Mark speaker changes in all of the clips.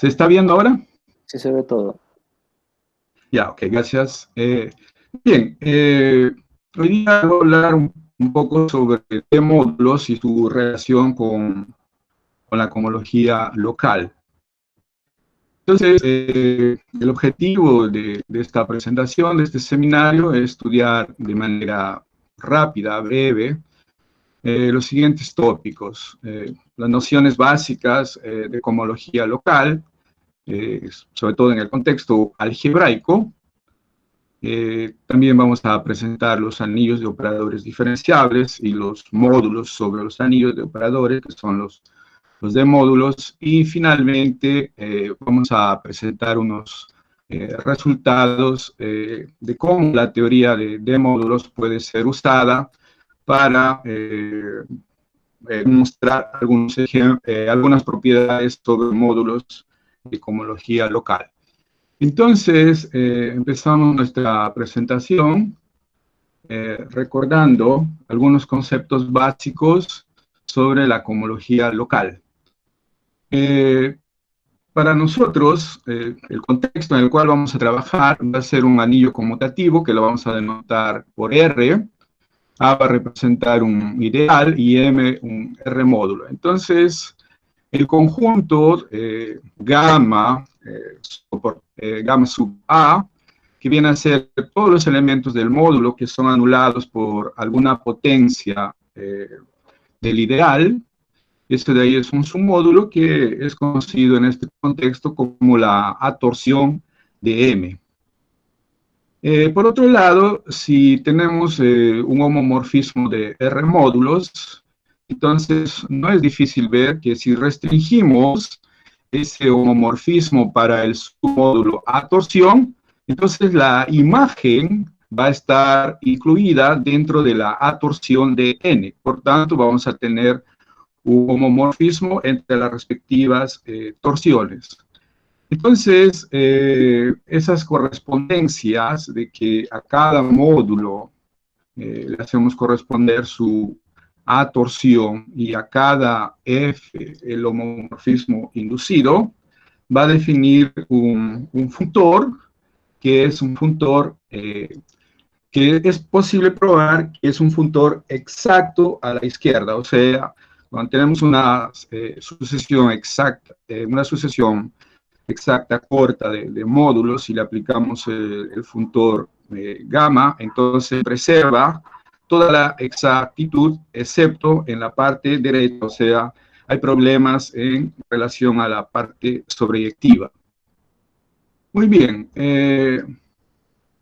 Speaker 1: ¿Se está viendo ahora?
Speaker 2: Sí, se ve todo.
Speaker 1: Ya, ok, gracias. Bien, hoy día voy a hablar un poco sobre módulos y su relación con la cohomología local. Entonces, el objetivo de esta presentación, de este seminario, es estudiar de manera rápida, breve, los siguientes tópicos. Las nociones básicas de cohomología local, sobre todo en el contexto algebraico. También vamos a presentar los anillos de operadores diferenciables y los módulos sobre los anillos de operadores, que son los de módulos. Y finalmente vamos a presentar unos resultados de cómo la teoría de módulos puede ser usada para mostrar algunas propiedades sobre módulos de cohomología local. Entonces, empezamos nuestra presentación recordando algunos conceptos básicos sobre la cohomología local. Para nosotros, el contexto en el cual vamos a trabajar va a ser un anillo conmutativo que lo vamos a denotar por R. A va a representar un ideal y M un R módulo. Entonces, el conjunto gamma, gamma sub A, que viene a ser todos los elementos del módulo que son anulados por alguna potencia del ideal. Este de ahí es un submódulo que es conocido en este contexto como la A torsión de M. Por otro lado, si tenemos un homomorfismo de R módulos, entonces no es difícil ver que si restringimos ese homomorfismo para el submódulo A torsión, entonces la imagen va a estar incluida dentro de la A torsión de N. Por tanto, vamos a tener un homomorfismo entre las respectivas torsiones. Entonces, esas correspondencias de que a cada módulo le hacemos corresponder su A torsión y a cada F el homomorfismo inducido, va a definir un funtor que es un funtor que es posible probar que es un funtor exacto a la izquierda, o sea, cuando tenemos una sucesión exacta, corta de módulos y le aplicamos el funtor gamma, entonces preserva toda la exactitud, excepto en la parte derecha, o sea, hay problemas en relación a la parte sobreyectiva. Muy bien.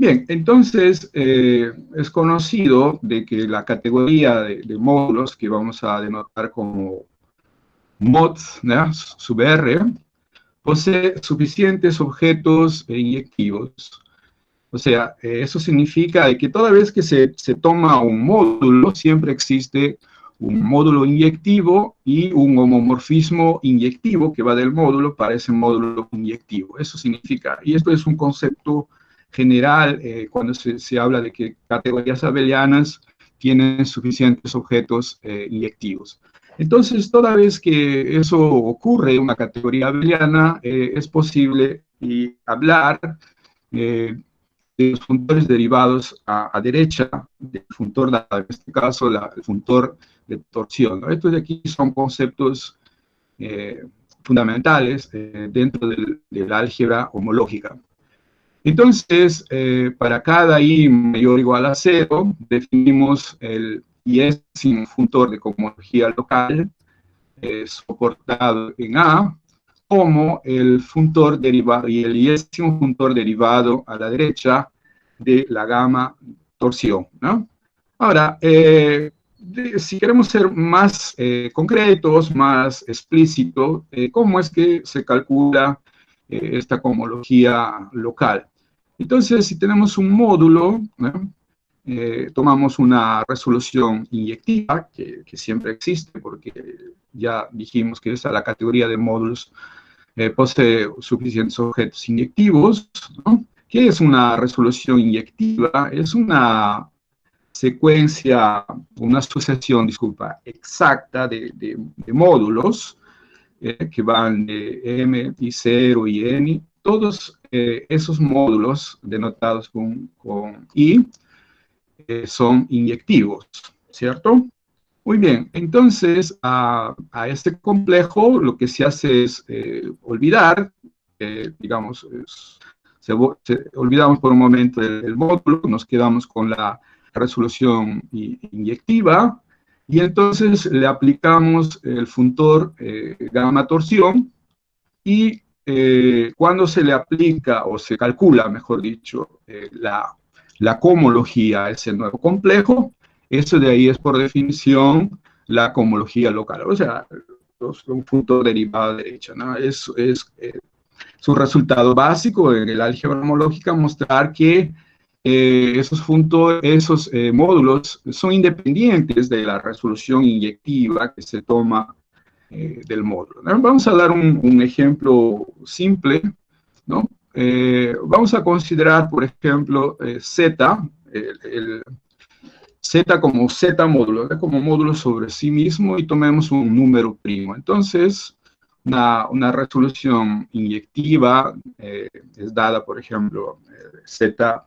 Speaker 1: Bien, entonces es conocido de que la categoría de módulos que vamos a denotar como mod, ¿no? sub R, posee suficientes objetos inyectivos. O sea, eso significa que toda vez que se toma un módulo, siempre existe un módulo inyectivo y un homomorfismo inyectivo que va del módulo para ese módulo inyectivo. Eso significa, y esto es un concepto general cuando se habla de que categorías abelianas tienen suficientes objetos inyectivos. Entonces, toda vez que eso ocurre en una categoría abeliana, es posible hablar de los funtores derivados a derecha del funtor dado, en este caso el funtor de torsión, ¿no? Estos de aquí son conceptos fundamentales dentro del álgebra homológica. Entonces, para cada i mayor o igual a 0, definimos el iésimo funtor de cohomología local soportado en A como el funtor derivado y el iésimo funtor derivado a la derecha de la gamma torsión, ¿no? Ahora, si queremos ser más concretos, más explícitos, ¿cómo es que se calcula esta cohomología local? Entonces, si tenemos un módulo, ¿no? Tomamos una resolución inyectiva, que siempre existe, porque ya dijimos que esa, la categoría de módulos posee suficientes objetos inyectivos, ¿no? ¿Qué es una resolución inyectiva? Es una secuencia, una sucesión, disculpa, exacta de módulos que van de M y 0 y N, todos esos módulos denotados con I son inyectivos, ¿cierto? Muy bien, entonces a este complejo lo que se hace es olvidar, digamos, olvidamos por un momento el módulo, nos quedamos con la resolución inyectiva, y entonces le aplicamos el funtor gamma torsión, y cuando se le aplica, o se calcula, mejor dicho, la cohomología a ese nuevo complejo, eso de ahí es por definición la cohomología local, o sea, un punto derivado a la derecha, ¿no? Es un resultado básico en el álgebra homológica mostrar que esos módulos son independientes de la resolución inyectiva que se toma del módulo, ¿no? Vamos a dar un ejemplo simple, ¿no? Vamos a considerar, por ejemplo, Z, Z como Z módulo, ¿no? Como módulo sobre sí mismo, y tomemos un número primo. Entonces, una resolución inyectiva es dada, por ejemplo, Z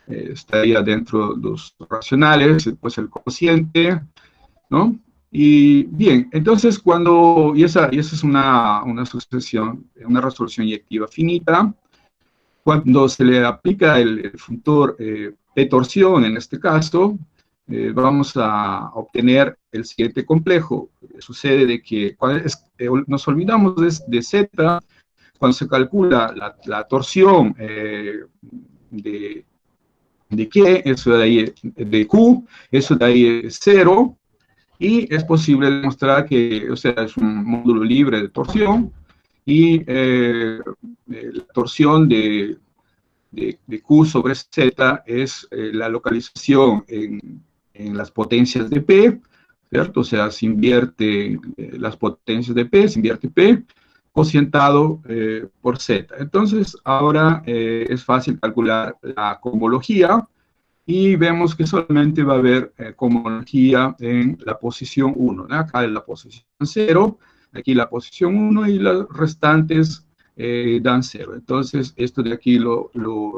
Speaker 1: estaría dentro de los racionales, pues el cociente, ¿no? Y bien, entonces y esa es una sucesión, una resolución inyectiva finita. Cuando se le aplica el funtor P torsión, en este caso, vamos a obtener el siguiente complejo. Sucede de que nos olvidamos de Z, cuando se calcula la torsión de Q, eso de ahí, de Q, eso de ahí es 0, y es posible demostrar que, o sea, es un módulo libre de torsión, y la torsión de Q sobre Z es la localización en las potencias de P, ¿cierto? O sea, se invierte las potencias de P, se invierte P, cocientado por Z. Entonces, ahora es fácil calcular la cohomología, y vemos que solamente va a haber cohomología en la posición 1, ¿no? Acá en la posición 0, aquí la posición 1, y las restantes dan 0. Entonces, esto de aquí lo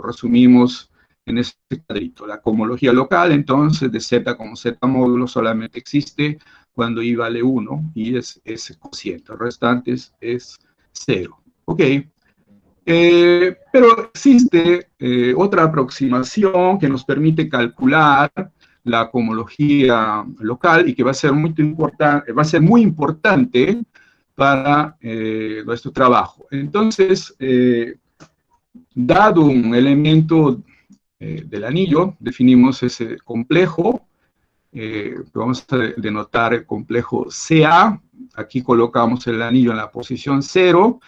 Speaker 1: resumimos en este cuadrito. La cohomología local, entonces, de Z como Z módulo solamente existe cuando I vale 1, y es ese cociente. Los restantes es 0. Ok. Pero existe otra aproximación que nos permite calcular la cohomología local, y que va a ser muy importante para nuestro trabajo. Entonces, dado un elemento del anillo, definimos ese complejo, vamos a denotar el complejo CA, aquí colocamos el anillo en la posición 0,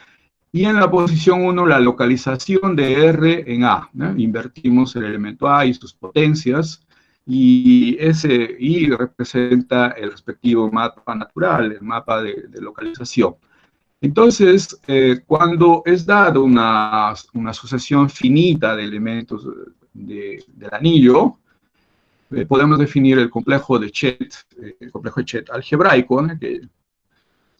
Speaker 1: y en la posición 1 la localización de R en A, ¿no? Invertimos el elemento A y sus potencias, y ese I representa el respectivo mapa natural, el mapa de localización. Entonces, cuando es dado una sucesión finita de elementos del anillo, podemos definir el complejo de Chet algebraico, ¿no?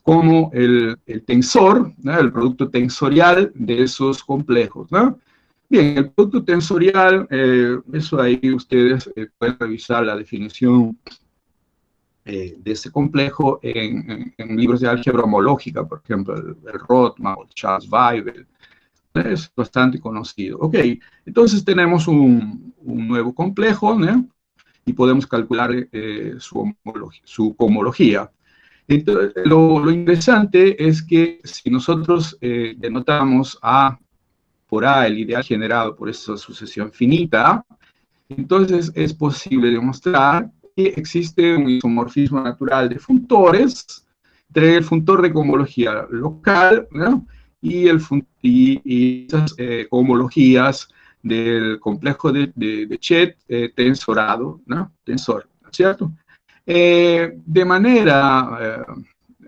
Speaker 1: Como el tensor, ¿no? El producto tensorial de esos complejos, ¿no? Bien, el producto tensorial, eso ahí ustedes pueden revisar la definición de ese complejo en libros de álgebra homológica, por ejemplo, el Rothman o el Charles Weibull, es bastante conocido. Ok, entonces tenemos un nuevo complejo, ¿no? Y podemos calcular su cohomología. Entonces, lo interesante es que si nosotros denotamos A por A, el ideal generado por esta sucesión finita, entonces es posible demostrar que existe un isomorfismo natural de funtores entre el funtor de cohomología local, ¿no? y esas cohomologías del complejo de Chet tensorado, ¿no? Tensor, ¿cierto? De manera,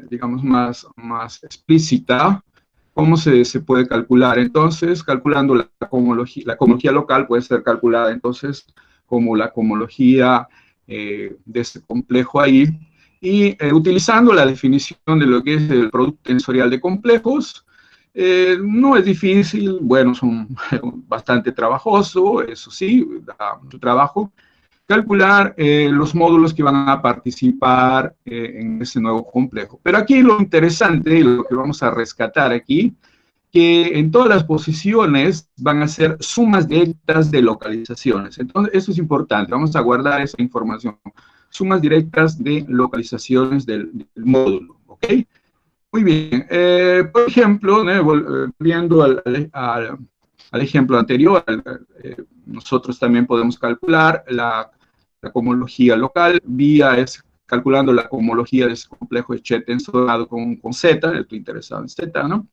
Speaker 1: digamos, más explícita, ¿cómo se puede calcular? Entonces, calculando la cohomología local puede ser calculada entonces como la cohomología de este complejo ahí, Y utilizando la definición de lo que es el producto tensorial de complejos, no es difícil, bueno, son bastante trabajoso, eso sí, da mucho trabajo, calcular los módulos que van a participar en ese nuevo complejo. Pero aquí lo interesante y lo que vamos a rescatar aquí, que en todas las posiciones van a ser sumas directas de localizaciones. Entonces, eso es importante, vamos a guardar esa información. Sumas directas de localizaciones del módulo, ¿ok? Muy bien. Por ejemplo, volviendo al ejemplo anterior, nosotros también podemos calcular la cohomología local calculando la cohomología de ese complejo de Chet tensorado con Z, estoy interesado en Z, ¿no?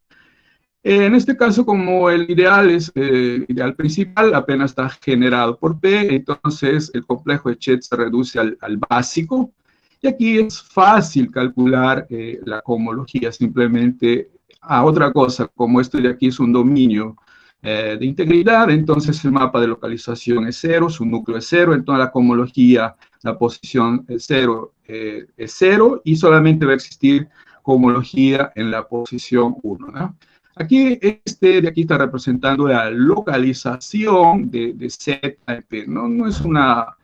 Speaker 1: En este caso, como el ideal es ideal principal, apenas está generado por P, entonces el complejo de Chet se reduce al básico, y aquí es fácil calcular la cohomología, simplemente a otra cosa, como esto de aquí es un dominio de integridad, entonces el mapa de localización es 0, su núcleo es 0, entonces la cohomología, la posición es 0, y solamente va a existir cohomología en la posición 1, ¿no? Aquí, de aquí está representando la localización de Z en P. No es una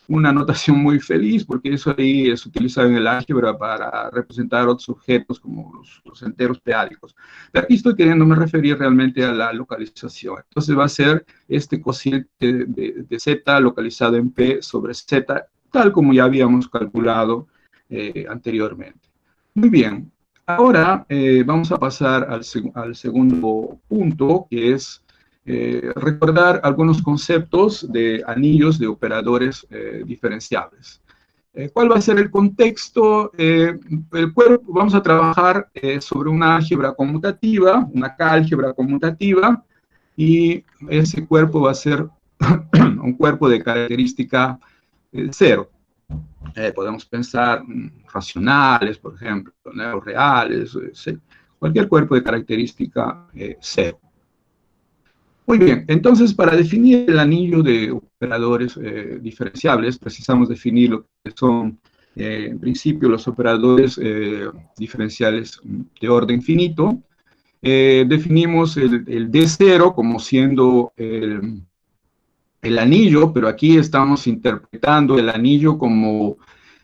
Speaker 1: notación muy feliz, porque eso ahí es utilizado en el álgebra para representar otros objetos como los enteros p-ádicos. Pero aquí estoy queriéndome referir realmente a la localización. Entonces va a ser este cociente de Z localizado en P sobre Z, tal como ya habíamos calculado anteriormente. Muy bien. Ahora vamos a pasar al segundo punto, que es recordar algunos conceptos de anillos de operadores diferenciables. ¿Cuál va a ser el contexto? Vamos a trabajar sobre una álgebra conmutativa, una K-álgebra conmutativa, y ese cuerpo va a ser un cuerpo de característica 0. Podemos pensar racionales, por ejemplo, ¿no? Reales, cualquier cuerpo de característica 0. Muy bien, entonces para definir el anillo de operadores diferenciables, precisamos definir lo que son, en principio, los operadores diferenciales de orden finito. Definimos el D0 como siendo el anillo, pero aquí estamos interpretando el anillo como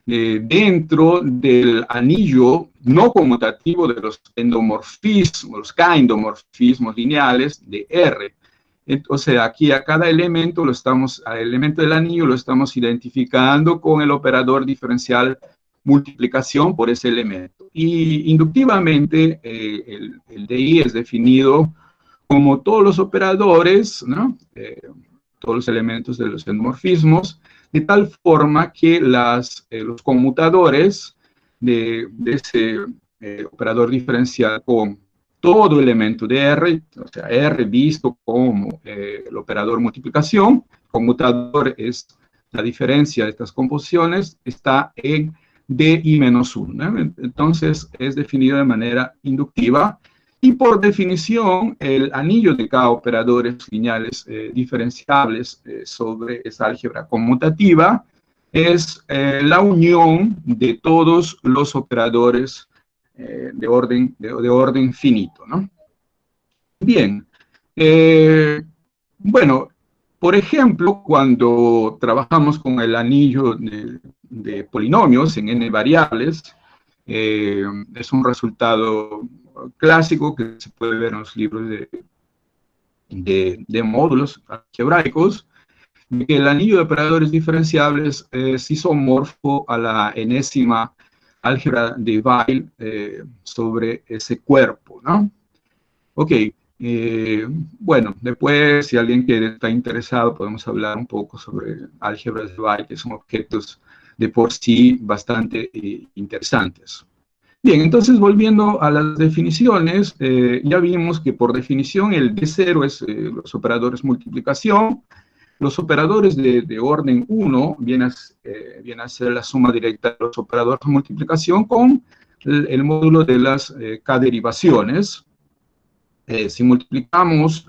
Speaker 1: dentro del anillo no conmutativo de los endomorfismos, los K-endomorfismos lineales de R. O sea, aquí a cada elemento al elemento del anillo lo estamos identificando con el operador diferencial multiplicación por ese elemento. Y inductivamente el DI es definido como todos los operadores, ¿no? Todos los elementos de los endomorfismos, de tal forma que los conmutadores de ese operador diferencial con todo elemento de R, o sea, R visto como el operador multiplicación, conmutador es la diferencia de estas composiciones, está en DI-1. Entonces, es definido de manera inductiva, y por definición, el anillo de K operadores lineales diferenciables sobre esa álgebra conmutativa es la unión de todos los operadores de orden finito, ¿no? Bien. Bueno, por ejemplo, cuando trabajamos con el anillo de polinomios en n variables, es un resultado clásico que se puede ver en los libros de módulos algebraicos, que el anillo de operadores diferenciables es isomorfo a la enésima álgebra de Weil sobre ese cuerpo, ¿no? Ok, bueno, después si alguien está interesado podemos hablar un poco sobre álgebras de Weil, que son objetos de por sí bastante interesantes. Bien, entonces volviendo a las definiciones, ya vimos que por definición el D0 es los operadores multiplicación. Los operadores de orden 1 viene a ser la suma directa de los operadores de multiplicación con el módulo de las K-derivaciones. Si multiplicamos,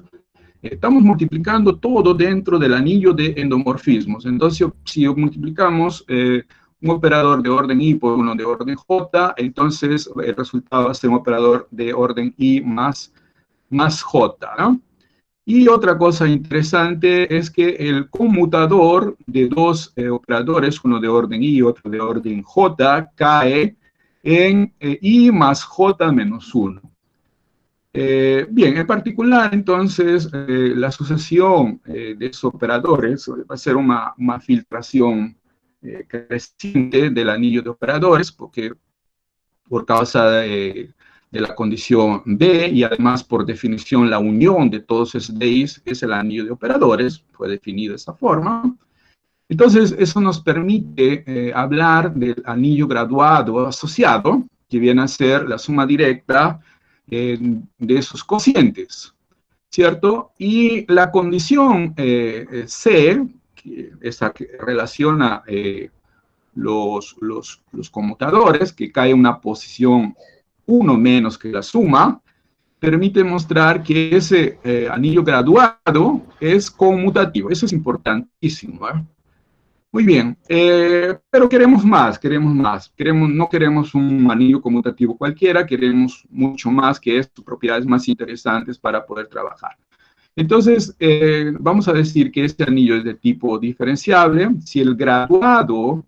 Speaker 1: estamos multiplicando todo dentro del anillo de endomorfismos. Entonces, si multiplicamos un operador de orden I por uno de orden J, entonces el resultado va a ser un operador de orden I más J, ¿no? Y otra cosa interesante es que el conmutador de dos operadores, uno de orden I y otro de orden J, cae en I más J menos 1. Bien, en particular, entonces, la sucesión de esos operadores va a ser una filtración creciente del anillo de operadores, porque por causa de la condición B, y además por definición la unión de todos esos DIs es el anillo de operadores, fue definido de esa forma. Entonces, eso nos permite hablar del anillo graduado asociado, que viene a ser la suma directa de esos cocientes, ¿cierto? Y la condición C, esa que relaciona los conmutadores, que cae en una posición 1 menos que la suma, permite mostrar que ese anillo graduado es conmutativo. Eso es importantísimo, ¿eh? Muy bien, pero queremos más. No queremos un anillo conmutativo cualquiera, queremos mucho más, que es propiedades más interesantes para poder trabajar. Entonces, vamos a decir que este anillo es de tipo diferenciable si el graduado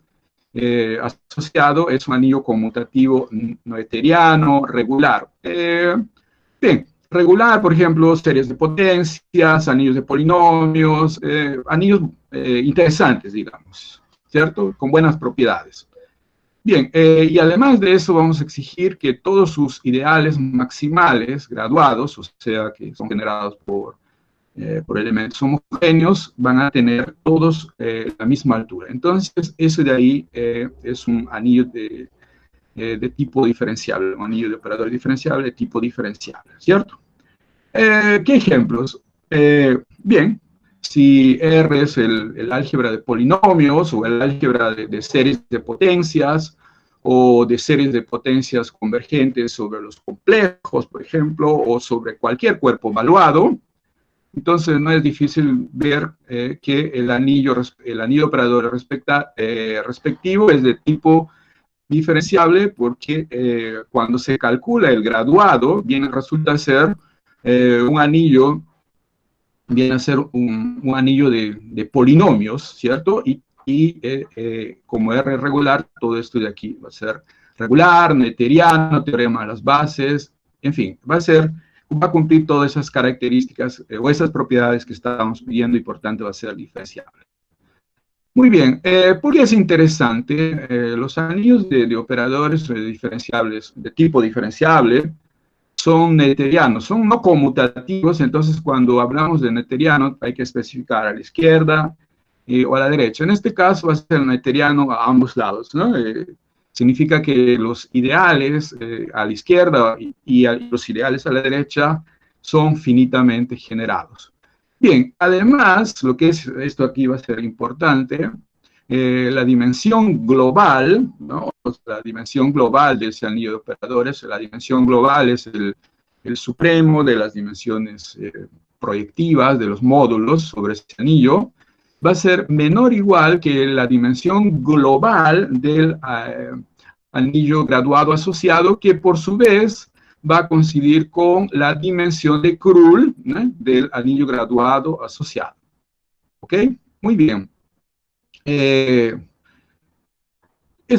Speaker 1: asociado es un anillo conmutativo noetheriano regular. Bien, regular, por ejemplo, series de potencias, anillos de polinomios, anillos interesantes, digamos, ¿cierto? Con buenas propiedades. Bien, y además de eso vamos a exigir que todos sus ideales maximales graduados, o sea, que son generados por elementos homogéneos, van a tener todos la misma altura. Entonces, eso de ahí es un anillo de tipo diferenciable, un anillo de operador diferenciable de tipo diferenciable, ¿cierto? ¿Qué ejemplos? Bien, si R es el álgebra de polinomios o el álgebra de series de potencias o de series de potencias convergentes sobre los complejos, por ejemplo, o sobre cualquier cuerpo evaluado, entonces no es difícil ver que el anillo operador respectivo es de tipo diferenciable, porque cuando se calcula el graduado, resulta ser un anillo, viene a ser un anillo de polinomios, ¿cierto? Y como R es regular, todo esto de aquí va a ser regular, noetheriano, teorema de las bases, en fin, va a cumplir todas esas características o esas propiedades que estábamos viendo, y por tanto va a ser diferenciable. Muy bien, ¿por qué es interesante? Los anillos de operadores diferenciables, de tipo diferenciable, son noetherianos, son no conmutativos. Entonces cuando hablamos de noetheriano hay que especificar a la izquierda o a la derecha. En este caso va a ser noetheriano a ambos lados, ¿no? Significa que los ideales a la izquierda y los ideales a la derecha son finitamente generados. Bien, además, lo que es esto aquí va a ser importante, la dimensión global, ¿no? La dimensión global de ese anillo de operadores, la dimensión global es el supremo de las dimensiones proyectivas de los módulos sobre ese anillo, va a ser menor o igual que la dimensión global del anillo graduado asociado, que por su vez va a coincidir con la dimensión de Krull, ¿no?, del anillo graduado asociado. ¿Ok? Muy bien. Es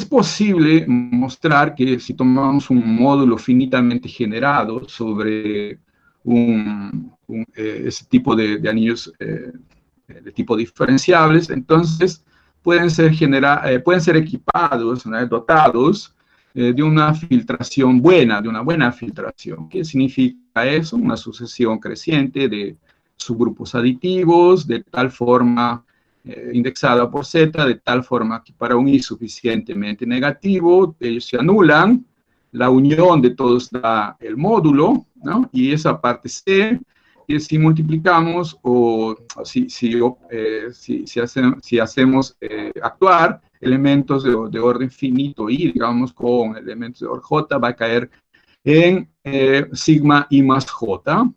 Speaker 1: posible mostrar que si tomamos un módulo finitamente generado sobre ese tipo de anillos de tipo diferenciables, entonces pueden ser equipados, ¿no?, dotados de una filtración buena, de una buena filtración. ¿Qué significa eso? Una sucesión creciente de subgrupos aditivos, de tal forma indexada por Z, de tal forma que para un I suficientemente negativo, ellos se anulan, la unión de todos da el módulo, ¿no? Y esa parte C, que si multiplicamos o si hacemos actuar elementos de orden finito I, digamos, con elementos de orden J, va a caer en sigma I más J.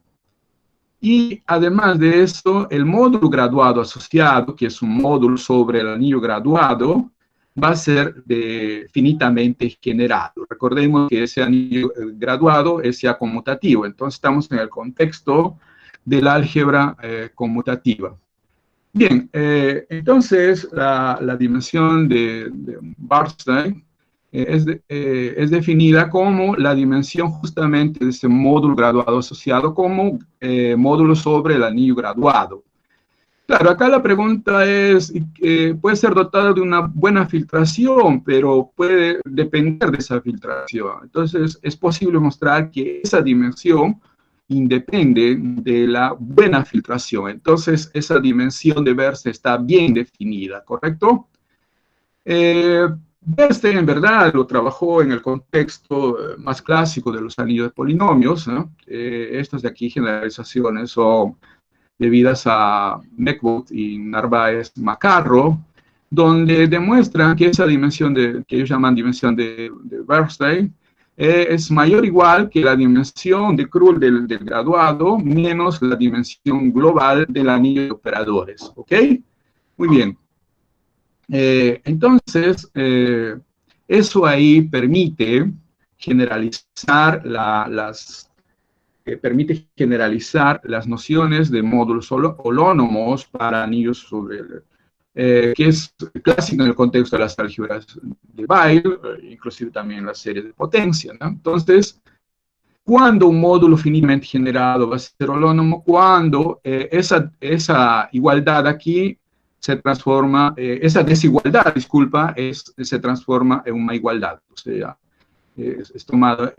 Speaker 1: Y además de esto, el módulo graduado asociado, que es un módulo sobre el anillo graduado, va a ser finitamente generado. Recordemos que ese anillo graduado es ya conmutativo, entonces estamos en el contexto de la álgebra conmutativa. Bien, entonces la dimensión de Bernstein es definida como la dimensión justamente de ese módulo graduado asociado como módulo sobre el anillo graduado. Claro, acá la pregunta es, puede ser dotada de una buena filtración, pero puede depender de esa filtración. Entonces, es posible mostrar que esa dimensión independe de la buena filtración. Entonces, esa dimensión de Bernstein está bien definida, ¿correcto? Bernstein, en verdad, lo trabajó en el contexto más clásico de los anillos de polinomios, ¿no? Estas de aquí, generalizaciones, son debidas a Meckwood y Narváez Macarro, donde demuestran que esa dimensión que ellos llaman dimensión de Bernstein es mayor o igual que la dimensión de Krull del graduado menos la dimensión global del anillo de operadores, ¿ok? Muy bien. Entonces, eso ahí permite generalizar las nociones de módulos holónomos para anillos sobre que es clásico en el contexto de las álgebras de Weyl, inclusive también la serie de potencia, ¿no? Entonces, cuando un módulo finitamente generado va a ser holónomo, cuando esa igualdad aquí se transforma, esa desigualdad, disculpa, se transforma en una igualdad, o sea, es tomado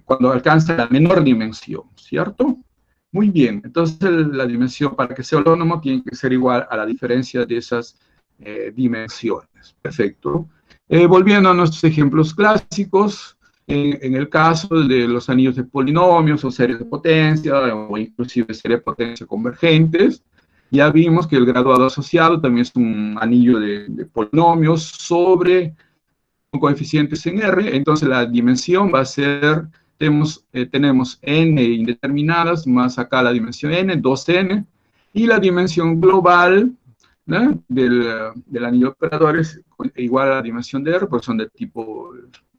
Speaker 1: cuando alcanza la menor dimensión, ¿cierto? Muy bien, entonces la dimensión para que sea holónomo tiene que ser igual a la diferencia de esas dimensiones. Perfecto. Volviendo a nuestros ejemplos clásicos, en el caso de los anillos de polinomios o series de potencia o inclusive series de potencia convergentes, ya vimos que el graduado asociado también es un anillo de polinomios sobre coeficientes en R, entonces la dimensión va a ser, tenemos n indeterminadas, más acá la dimensión n, 2n, y la dimensión global, ¿no?, del anillo de operadores igual a la dimensión de R, porque son de tipo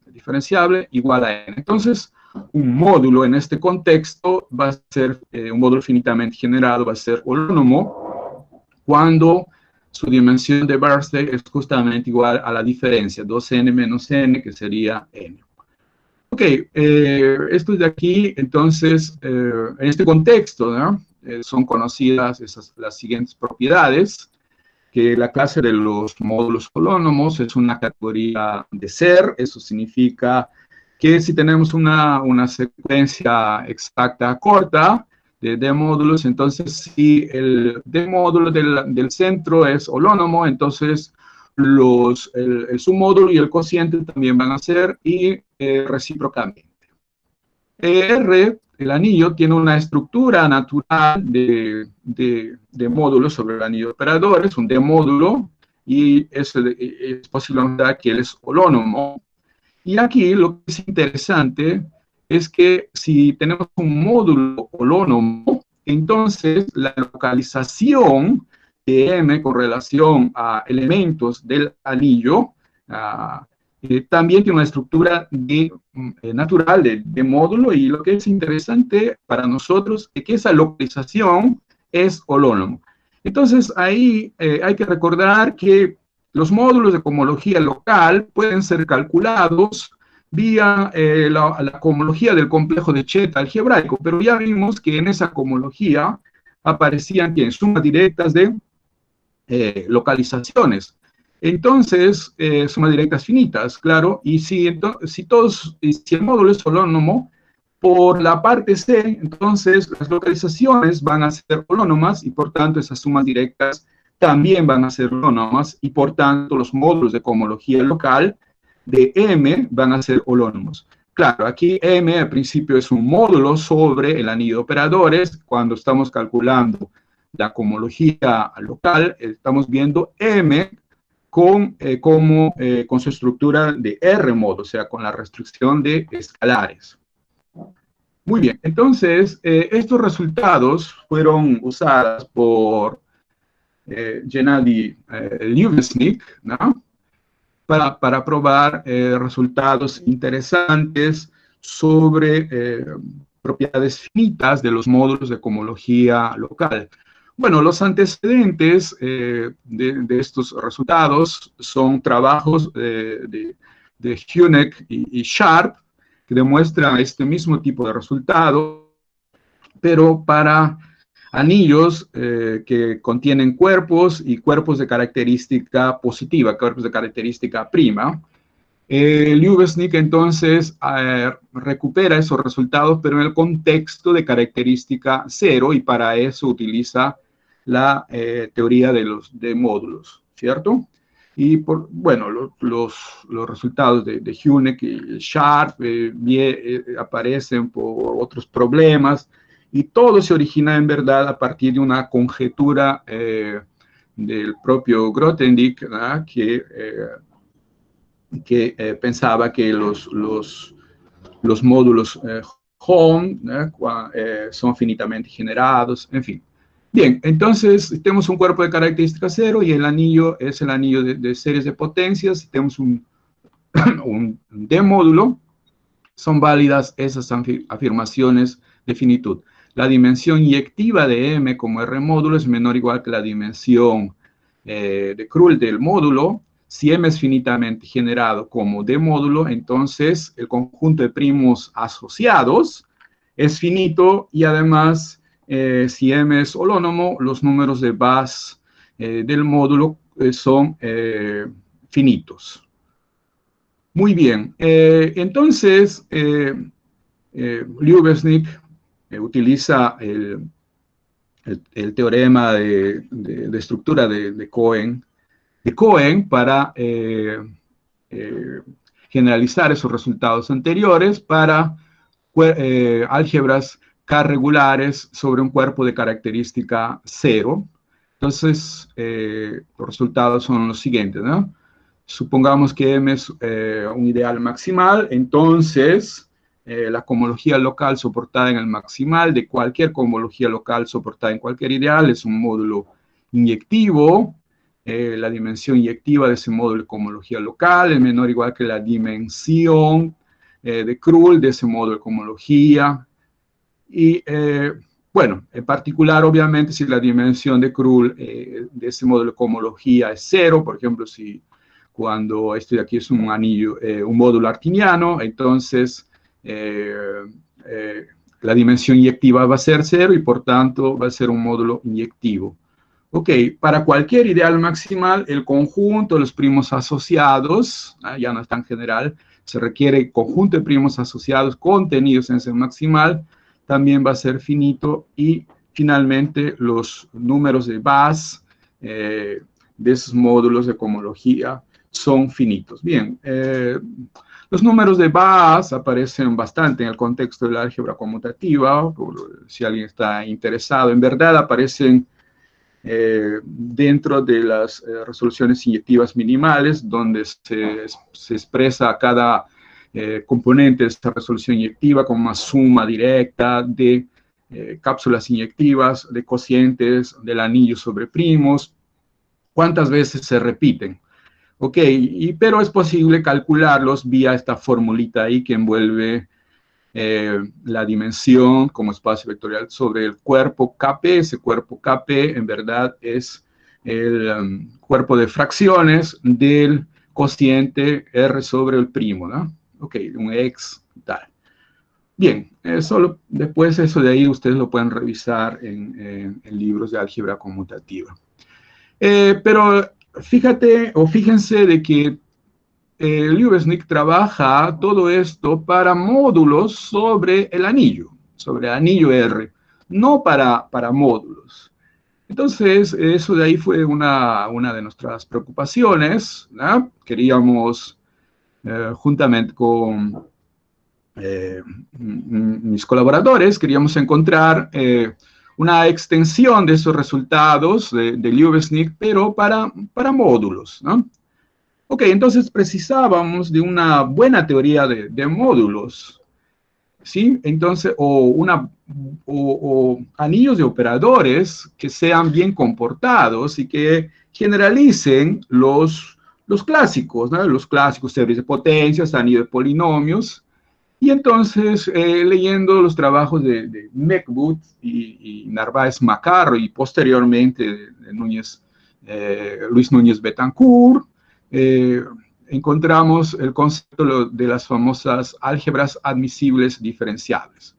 Speaker 1: diferenciable, igual a n. Entonces, un módulo en este contexto va a ser, un módulo finitamente generado va a ser holónomo cuando su dimensión de Bernstein es justamente igual a la diferencia, 2n menos n, que sería n. Ok, esto de aquí, entonces, en este contexto, ¿no?, son conocidas las siguientes propiedades, que la clase de los módulos holónomos es una categoría de ser, eso significa que si tenemos una secuencia exacta corta, de módulos, entonces si el D módulo del centro es holónomo, entonces el submódulo y el cociente también van a ser y recíprocamente. R, el anillo, tiene una estructura natural de módulos sobre el anillo de operadores, un D módulo, y es posible notar que él es holónomo. Y aquí lo que es interesante es que si tenemos un módulo holónomo, entonces la localización de M con relación a elementos del anillo también tiene una estructura natural de módulo, y lo que es interesante para nosotros es que esa localización es holónomo. Entonces ahí hay que recordar que los módulos de cohomología local pueden ser calculados vía la cohomología del complejo de Chet algebraico, pero ya vimos que en esa cohomología aparecían sumas directas de localizaciones. Entonces, sumas directas finitas, claro, y si el módulo es holónomo, por la parte C, entonces las localizaciones van a ser holónomas y por tanto esas sumas directas también van a ser holónomas y por tanto los módulos de cohomología local de M van a ser holónomos. Claro, aquí M al principio es un módulo sobre el anillo de operadores. Cuando estamos calculando la cohomología local, estamos viendo M con su estructura de R modo, o sea, con la restricción de escalares. Muy bien, entonces, estos resultados fueron usados por Gennady Ljubeznik, ¿no?, para probar resultados interesantes sobre propiedades finitas de los módulos de cohomología local. Bueno, los antecedentes de estos resultados son trabajos de Huneck y Sharp, que demuestran este mismo tipo de resultado, pero para anillos que contienen cuerpos y cuerpos de característica positiva, cuerpos de característica prima. Ljubeznik entonces recupera esos resultados, pero en el contexto de característica cero, y para eso utiliza la teoría de módulos, ¿cierto? Y, bueno, los resultados de Huneck y Sharp aparecen por otros problemas, y todo se origina en verdad a partir de una conjetura del propio Grothendieck, ¿no? que pensaba que los módulos Hom son finitamente generados, en fin. Bien, entonces tenemos un cuerpo de característica cero y el anillo es el anillo de series de potencias. Tenemos un D-módulo. Son válidas esas afirmaciones de finitud. La dimensión inyectiva de M como R-módulo es menor o igual que la dimensión de Krull del módulo. Si M es finitamente generado como D-módulo, entonces el conjunto de primos asociados es finito, y además, si M es holónomo, los números de base del módulo son finitos. Muy bien, entonces Ljubeznik utiliza el teorema de estructura de Cohen para generalizar esos resultados anteriores para álgebras K-regulares sobre un cuerpo de característica cero. Entonces, los resultados son los siguientes, ¿no? Supongamos que M es un ideal maximal, entonces la cohomología local soportada en el maximal de cualquier cohomología local soportada en cualquier ideal es un módulo inyectivo. La dimensión inyectiva de ese módulo de cohomología local es menor o igual que la dimensión de Krull de ese módulo de cohomología. Y bueno, en particular, obviamente, si la dimensión de Krull de ese módulo de cohomología es cero, por ejemplo, si cuando esto de aquí es un anillo, un módulo artiniano, entonces la dimensión inyectiva va a ser cero y por tanto va a ser un módulo inyectivo. Ok, para cualquier ideal maximal, el conjunto de los primos asociados, ya no es tan general, se requiere conjunto de primos asociados contenidos en ese maximal, también va a ser finito, y finalmente los números de base de esos módulos de cohomología son finitos. Bien, los números de base aparecen bastante en el contexto de la álgebra conmutativa, si alguien está interesado. En verdad aparecen dentro de las resoluciones inyectivas minimales, donde se expresa cada componente de esta resolución inyectiva como una suma directa de cápsulas inyectivas, de cocientes del anillo sobre primos, cuántas veces se repiten. Ok, pero es posible calcularlos vía esta formulita ahí que envuelve la dimensión como espacio vectorial sobre el cuerpo Kp. Ese cuerpo Kp en verdad es el cuerpo de fracciones del cociente R sobre el primo, ¿no? Ok, un X tal. Bien, solo después eso de ahí ustedes lo pueden revisar en libros de álgebra conmutativa. Pero fíjate o fíjense de que Ljubeznik trabaja todo esto para módulos sobre el anillo R, no para módulos. Entonces, eso de ahí fue una de nuestras preocupaciones, ¿no? Queríamos, juntamente con mis colaboradores, queríamos encontrar una extensión de esos resultados de Ljubeznik, pero para módulos, ¿no? Ok, entonces precisábamos de una buena teoría de módulos, ¿sí? Entonces, o anillos de operadores que sean bien comportados y que generalicen los los clásicos, ¿no? Los clásicos, series de potencias, anillos de polinomios. Y entonces, leyendo los trabajos de Mechwood y Narváez Macarro y posteriormente de Luis Núñez Betancourt, encontramos el concepto de las famosas álgebras admisibles diferenciables.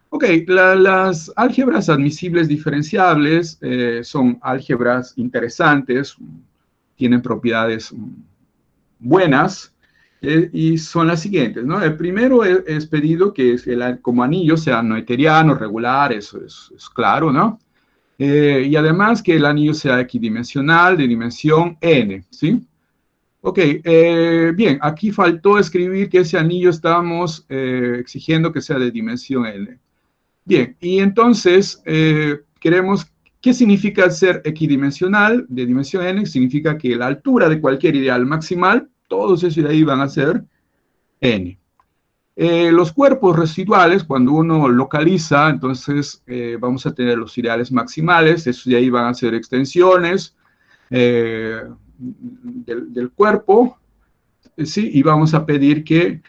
Speaker 1: Ok, las álgebras admisibles diferenciables son álgebras interesantes, tienen propiedades buenas, y son las siguientes, ¿no? El primero es pedido que como anillo sea noetheriano, regular, eso es claro, ¿no? Y además que el anillo sea equidimensional, de dimensión n, ¿sí? Ok, bien, aquí faltó escribir que ese anillo estamos exigiendo que sea de dimensión n. Bien, y entonces queremos, ¿qué significa ser equidimensional? De dimensión n significa que la altura de cualquier ideal maximal, todos esos de ahí van a ser n. Los cuerpos residuales, cuando uno localiza, entonces vamos a tener los ideales maximales, esos de ahí van a ser extensiones del cuerpo, ¿sí? Y vamos a pedir que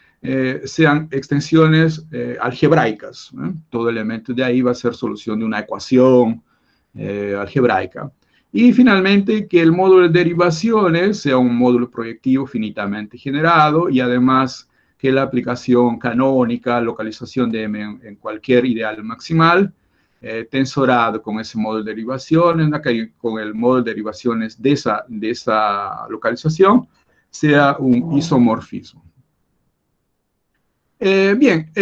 Speaker 1: sean extensiones algebraicas, ¿eh? Todo elemento de ahí va a ser solución de una ecuación algebraica. Y finalmente, que el módulo de derivaciones sea un módulo proyectivo finitamente generado y además que la aplicación canónica, localización de M en cualquier ideal maximal, tensorado con ese módulo de derivaciones, con el módulo de derivaciones de esa localización, sea un isomorfismo. Bien,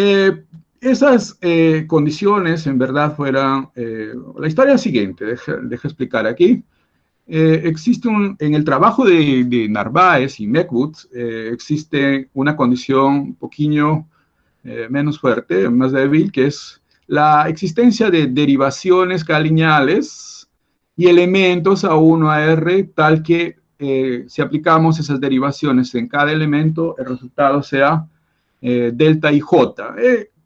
Speaker 1: esas condiciones en verdad fueran, la historia es la siguiente, deja explicar aquí. Existe en el trabajo de Narváez y Mechwood, existe una condición un poquito menos fuerte, más débil, que es la existencia de derivaciones calineales y elementos A1 a R, tal que si aplicamos esas derivaciones en cada elemento, el resultado sea delta y j.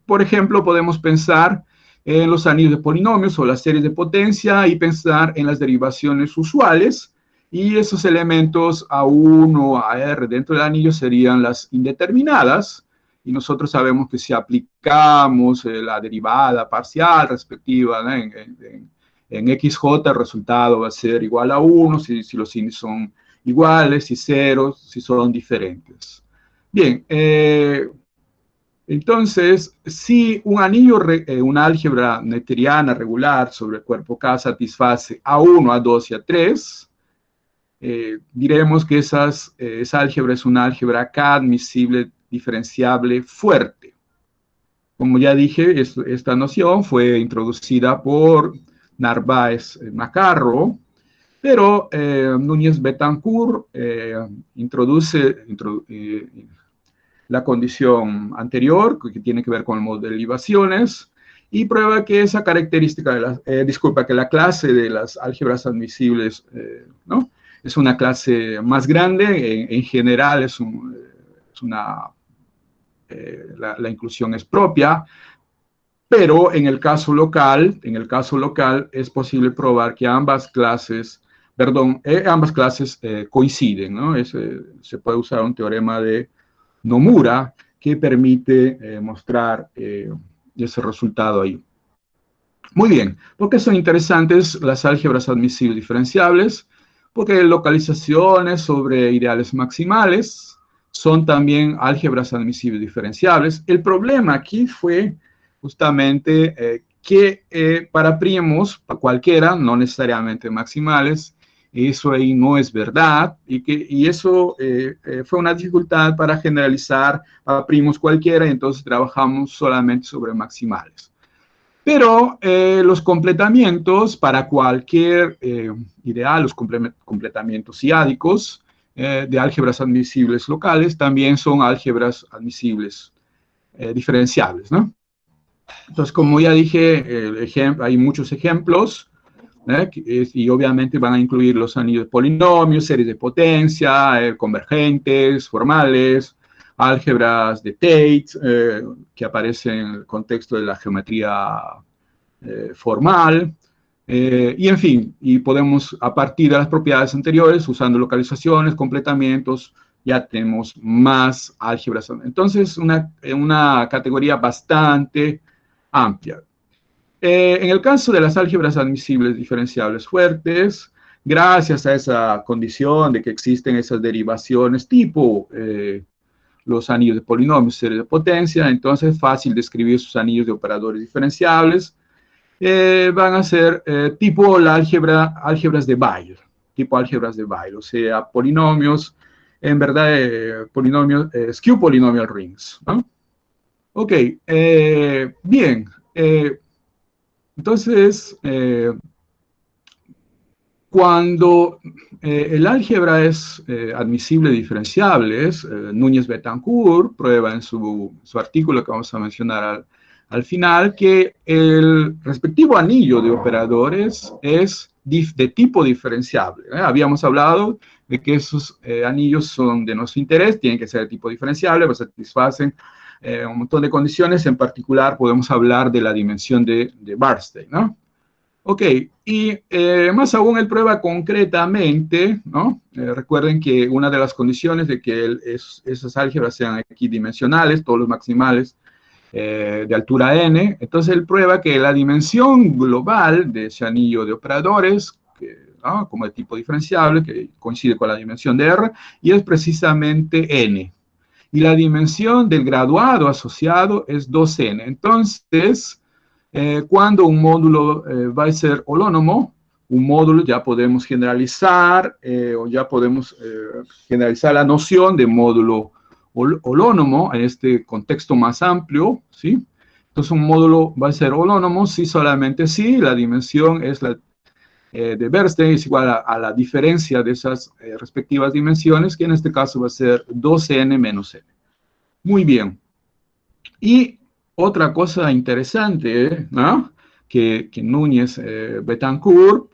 Speaker 1: Por ejemplo, podemos pensar en los anillos de polinomios o las series de potencia y pensar en las derivaciones usuales, y esos elementos A1, a R dentro del anillo serían las indeterminadas, y nosotros sabemos que si aplicamos la derivada parcial respectiva, ¿no? en XJ el resultado va a ser igual a 1 si los índices son iguales, y 0 si son diferentes. Bien, entonces, si un anillo, una álgebra noetheriana regular sobre el cuerpo K satisface A1, A2 y A3, diremos que esa álgebra es una álgebra K admisible diferenciable fuerte. Como ya dije, esta noción fue introducida por Narváez Macarro, pero Núñez Betancourt introduce la condición anterior, que tiene que ver con el modo de derivaciones, y prueba que esa característica que la clase de las álgebras admisibles, ¿no? Es una clase más grande, en general la inclusión es propia, pero en el caso local es posible probar que ambas clases coinciden, ¿no? Se puede usar un teorema de Nomura que permite mostrar ese resultado ahí. Muy bien, ¿por qué son interesantes las álgebras admisibles diferenciables? Porque localizaciones sobre ideales maximales son también álgebras admisibles diferenciables. El problema aquí fue justamente que para primos, para cualquiera, no necesariamente maximales, eso ahí no es verdad, y eso fue una dificultad para generalizar a primos cualquiera, y entonces trabajamos solamente sobre maximales. Pero los completamientos para cualquier ideal, los completamientos iádicos de álgebras admisibles locales, también son álgebras admisibles diferenciables, ¿no? Entonces, como ya dije, hay muchos ejemplos, y obviamente van a incluir los anillos de polinomios, series de potencia, convergentes, formales, álgebras de Tate, que aparecen en el contexto de la geometría formal, Y en fin, y podemos, a partir de las propiedades anteriores, usando localizaciones, completamientos, ya tenemos más álgebras. Entonces, una categoría bastante amplia. En el caso de las álgebras admisibles diferenciables fuertes, gracias a esa condición de que existen esas derivaciones tipo los anillos de polinomios, series de potencia, entonces es fácil describir sus anillos de operadores diferenciables. Van a ser tipo la álgebras de Bayer, tipo álgebras de Bayer, o sea, polinomios, en verdad, polinomios, skew polynomial rings, ¿no? Ok, bien, entonces, cuando el álgebra es admisible de diferenciables, Núñez-Betancourt prueba en su artículo que vamos a mencionar al final que el respectivo anillo de operadores es de tipo diferenciable. Habíamos hablado de que esos anillos son de nuestro interés, tienen que ser de tipo diferenciable, pues satisfacen un montón de condiciones, en particular podemos hablar de la dimensión de Barstein, ¿no? Ok, y más aún él prueba concretamente, ¿no? Recuerden que una de las condiciones de que esas álgebras sean equidimensionales, todos los maximales de altura n, entonces él prueba que la dimensión global de ese anillo de operadores, ¿no? Como de tipo diferenciable, que coincide con la dimensión de R, y es precisamente n. Y la dimensión del graduado asociado es 2n. Entonces, cuando un módulo va a ser holónomo, un módulo ya podemos generalizar o ya podemos generalizar la noción de módulo holónomo en este contexto más amplio, ¿sí? Entonces un módulo va a ser holónomo si solamente si la dimensión es la de Bernstein es igual a la diferencia de esas respectivas dimensiones, que en este caso va a ser 2n menos n. Muy bien. Y otra cosa interesante, ¿no? que Núñez Betancourt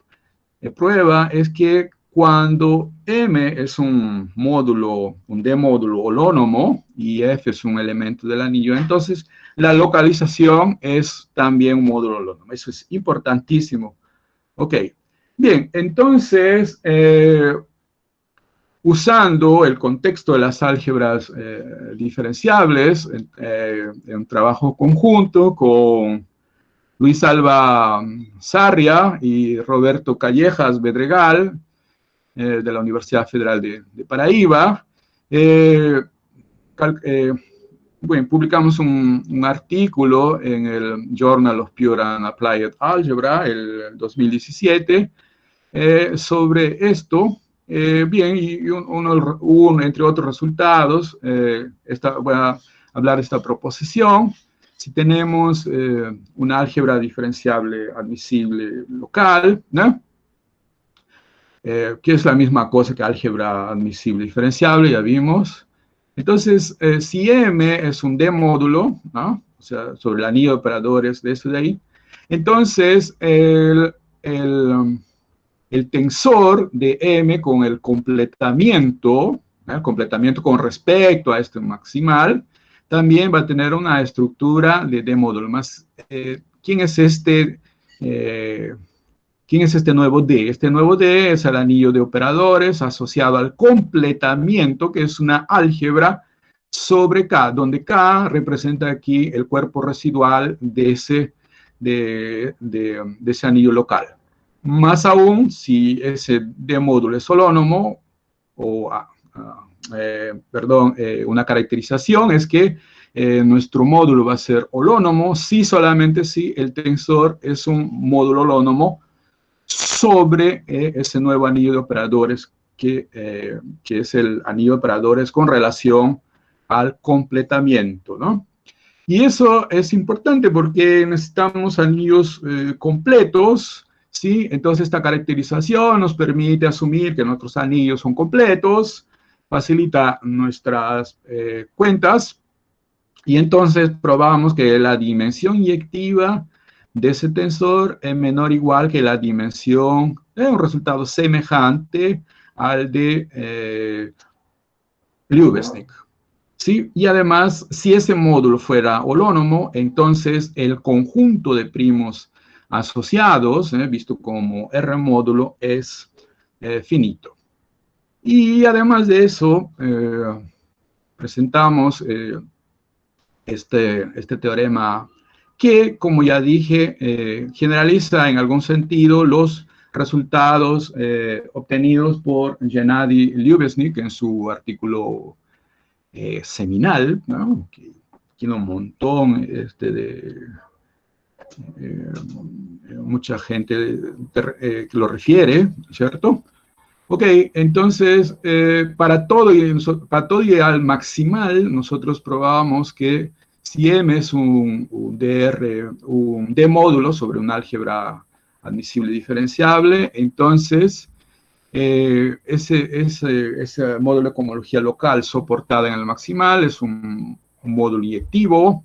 Speaker 1: prueba es que cuando M es un módulo, un D-módulo holónomo y F es un elemento del anillo, entonces la localización es también un módulo holónomo. Eso es importantísimo. Ok, bien, entonces usando el contexto de las álgebras diferenciables, en un trabajo conjunto con Luis Alba Sarria y Roberto Callejas Bedregal, de la Universidad Federal de Paraíba. Bueno, publicamos un artículo en el Journal of Pure and Applied Algebra, el 2017, sobre esto. Bien, y entre otros resultados, voy a hablar de esta proposición. Si tenemos una álgebra diferenciable admisible local, ¿no? Que es la misma cosa que álgebra admisible diferenciable, ya vimos. Entonces, si M es un D-módulo, ¿no? O sea, sobre el anillo de operadores de eso de ahí, entonces el tensor de M con el completamiento con respecto a este maximal, también va a tener una estructura de D-módulo. ¿Quién es este nuevo D? Este nuevo D es el anillo de operadores asociado al completamiento, que es una álgebra sobre K, donde K representa aquí el cuerpo residual de ese anillo local. Más aún, si ese D-módulo es holónomo, una caracterización es que nuestro módulo va a ser holónomo si solamente si el tensor es un módulo holónomo sobre ese nuevo anillo de operadores que es el anillo de operadores con relación al completamiento, ¿no? Y eso es importante porque necesitamos anillos completos, ¿sí? Entonces esta caracterización nos permite asumir que nuestros anillos son completos, facilita nuestras cuentas, y entonces probamos que la dimensión inyectiva de ese tensor es menor o igual que la dimensión, un resultado semejante al de Liubeznik. ¿Sí? Y además, si ese módulo fuera holónomo, entonces el conjunto de primos asociados, visto como R módulo es finito. Y además de eso, presentamos este teorema que, como ya dije, generaliza en algún sentido los resultados obtenidos por Gennady Lyubeznik en su artículo seminal, ¿no? Que tiene un montón mucha gente que lo refiere, ¿cierto? Ok, entonces, para todo ideal maximal, nosotros probamos que si M es un D módulo sobre un álgebra admisible diferenciable, entonces ese módulo de cohomología local soportada en el maximal es un módulo inyectivo.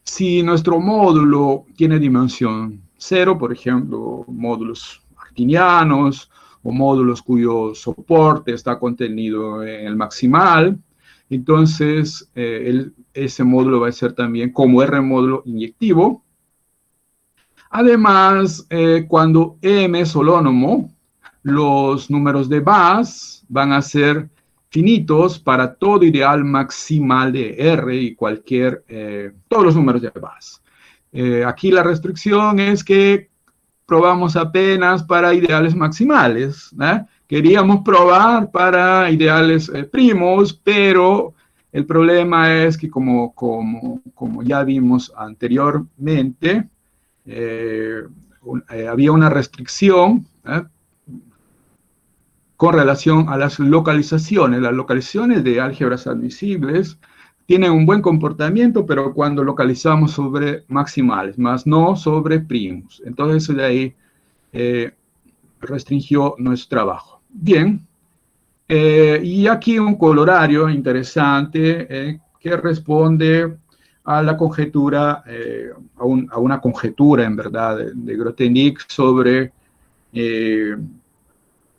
Speaker 1: Si nuestro módulo tiene dimensión 0, por ejemplo, módulos artinianos, o módulos cuyo soporte está contenido en el maximal, entonces ese módulo va a ser también como R módulo inyectivo. Además, cuando M es holónomo, los números de Bass van a ser finitos para todo ideal maximal de R y todos los números de Bass. Aquí la restricción es que probamos apenas para ideales maximales, ¿eh? Queríamos probar para ideales primos, pero el problema es que como ya vimos anteriormente, había una restricción con relación a las localizaciones. Las localizaciones de álgebras admisibles tienen un buen comportamiento, pero cuando localizamos sobre maximales, más no sobre primos. Entonces, eso de ahí restringió nuestro trabajo. Bien, y aquí un colorario interesante que responde a la conjetura, a una conjetura, en verdad, de Grothendieck sobre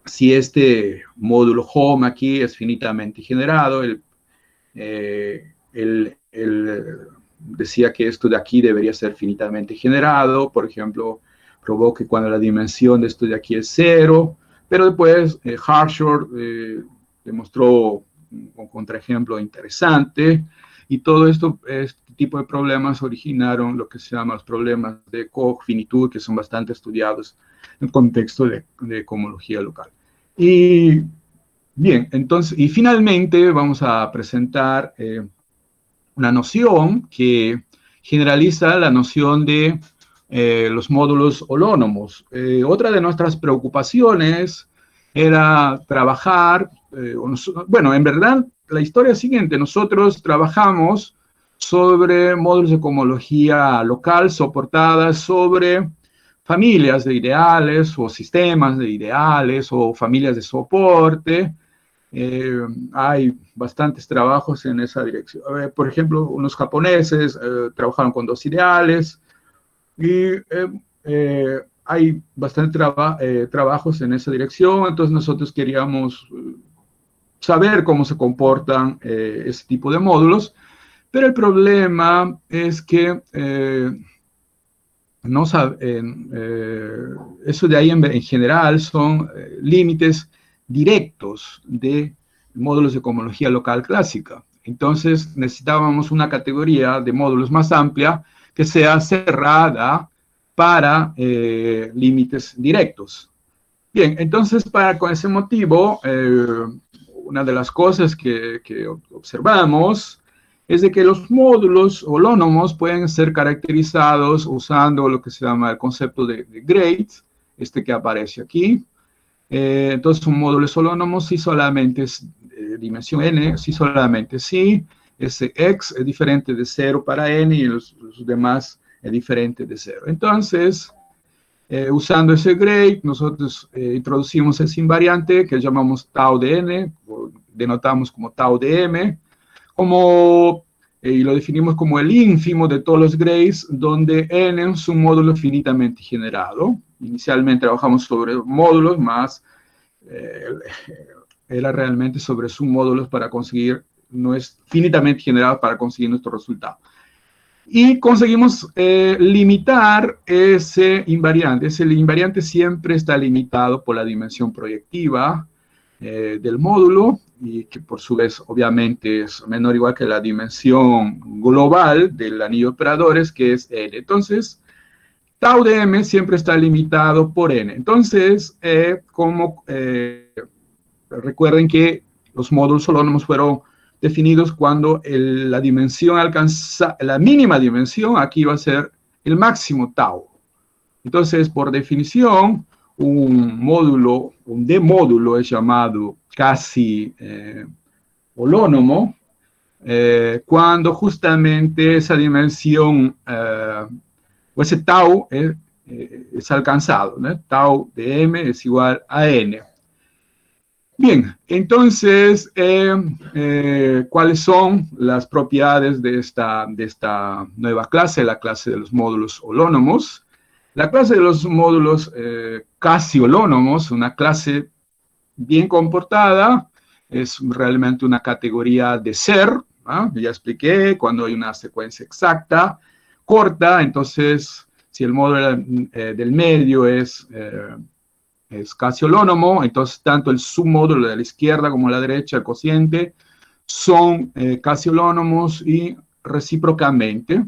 Speaker 1: si este módulo home aquí es finitamente generado. Él decía que esto de aquí debería ser finitamente generado. Por ejemplo, probó que cuando la dimensión de esto de aquí es 0, pero después Harshor demostró un contraejemplo interesante, y todo este tipo de problemas originaron lo que se llama los problemas de cofinitud, que son bastante estudiados en el contexto de cohomología local. Y bien, entonces, y finalmente vamos a presentar una noción que generaliza la noción de los módulos holónomos. Otra de nuestras preocupaciones era trabajar, bueno, en verdad, la historia es siguiente: nosotros trabajamos sobre módulos de cohomología local soportadas sobre familias de ideales o sistemas de ideales o familias de soporte. Hay bastantes trabajos en esa dirección. Por ejemplo, unos japoneses trabajaron con dos ideales, y hay bastantes trabajos en esa dirección. Entonces nosotros queríamos saber cómo se comportan ese tipo de módulos, pero el problema es que no eso de ahí en general son límites directos de módulos de cohomología local clásica. Entonces necesitábamos una categoría de módulos más amplia que sea cerrada para límites directos. Bien, entonces con ese motivo, una de las cosas que observamos es de que los módulos holónomos pueden ser caracterizados usando lo que se llama el concepto de grade, que aparece aquí. Entonces, un módulo es holónomo si solamente es dimensión n, si solamente si ese x es diferente de 0 para n y los demás es diferente de 0. Entonces, usando ese grade, nosotros introducimos ese invariante que llamamos tau de n, o denotamos como tau de m, y lo definimos como el ínfimo de todos los grades, donde n es un módulo finitamente generado. Inicialmente trabajamos sobre módulos, más era realmente sobre submódulos para conseguir, no es finitamente generado para conseguir nuestro resultado. Y conseguimos limitar ese invariante. Ese invariante siempre está limitado por la dimensión proyectiva del módulo, y que por su vez obviamente es menor o igual que la dimensión global del anillo de operadores, que es N. Entonces, tau de M siempre está limitado por N. Entonces, recuerden que los módulos holónomos fueron definidos cuando la dimensión alcanza, la mínima dimensión aquí va a ser el máximo tau. Entonces, por definición, un D-módulo es llamado casi holónomo cuando justamente esa dimensión o ese tau es alcanzado, ¿no? Tau de M es igual a N. Bien, entonces, ¿cuáles son las propiedades de esta nueva clase, la clase de los módulos holónomos? La clase de los módulos casi holónomos, una clase bien comportada, es realmente una categoría de ser, ¿ah? Ya expliqué, cuando hay una secuencia exacta, corta, entonces, si el módulo del medio es casi holónomo, entonces tanto el submódulo de la izquierda como la derecha, el cociente, son casi holónomos y recíprocamente.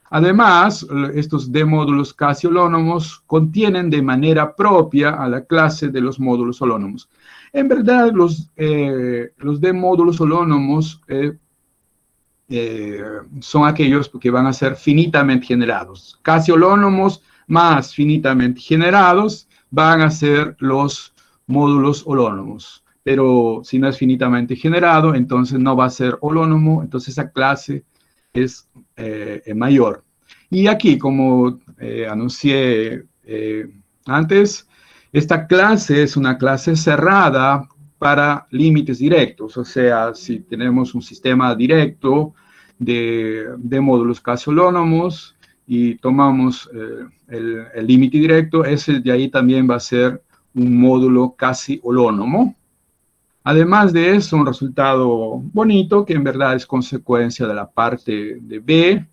Speaker 1: Además, estos D-módulos casi holónomos contienen de manera propia a la clase de los módulos holónomos. En verdad, los D-módulos holónomos son aquellos que van a ser finitamente generados. Casi holónomos más finitamente generados van a ser los módulos holónomos. Pero si no es finitamente generado, entonces no va a ser holónomo, entonces esa clase es mayor. Y aquí, como anuncié antes, esta clase es una clase cerrada para límites directos. O sea, si tenemos un sistema directo de módulos casi holónomos y tomamos el límite directo, ese de ahí también va a ser un módulo casi holónomo. Además de eso, un resultado bonito, que en verdad es consecuencia de la parte de B,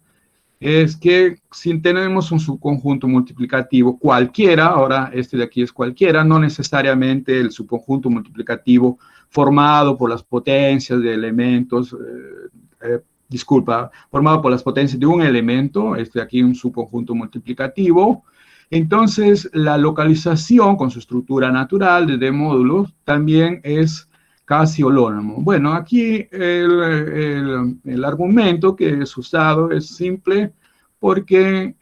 Speaker 1: es que si tenemos un subconjunto multiplicativo cualquiera, ahora este de aquí es cualquiera, no necesariamente el subconjunto multiplicativo formado por las potencias de elementos, formado por las potencias de un elemento, este de aquí un subconjunto multiplicativo. Entonces, la localización con su estructura natural de D-módulos también es casi holónomo. Bueno, aquí el argumento que es usado es simple porque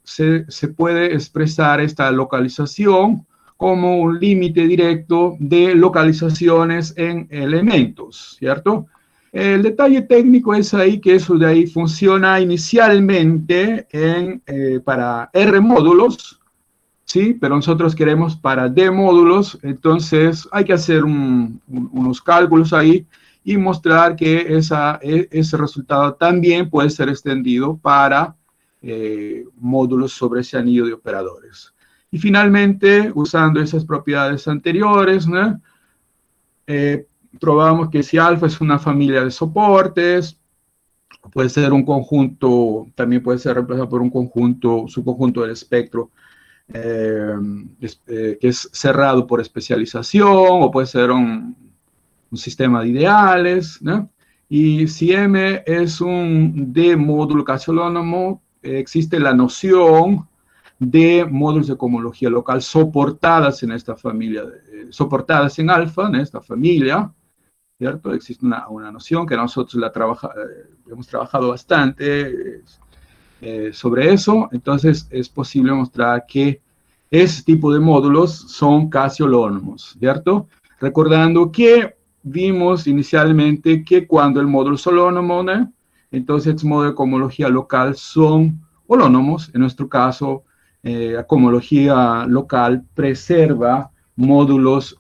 Speaker 1: se puede expresar esta localización como un límite directo de localizaciones en elementos, ¿cierto? El detalle técnico es ahí que eso de ahí funciona inicialmente para R módulos, ¿sí? Pero nosotros queremos para D módulos, entonces hay que hacer unos cálculos ahí y mostrar que ese resultado también puede ser extendido para módulos sobre ese anillo de operadores. Y finalmente, usando esas propiedades anteriores, ¿no? Probamos que si alfa es una familia de soportes, puede ser un conjunto, también puede ser reemplazado por un subconjunto del espectro, que es cerrado por especialización, o puede ser un sistema de ideales, ¿no? Y si M es un D módulo casi holónomo, existe la noción de módulos de cohomología local soportadas en esta familia, soportadas en alfa, en esta familia, ¿cierto? Existe una noción que nosotros hemos trabajado bastante sobre eso. Entonces es posible mostrar que ese tipo de módulos son casi holónomos, ¿cierto? Recordando que vimos inicialmente que cuando el módulo es holónomo, ¿no? Entonces estos módulos de cohomología local son holónomos. En nuestro caso, la cohomología local preserva módulos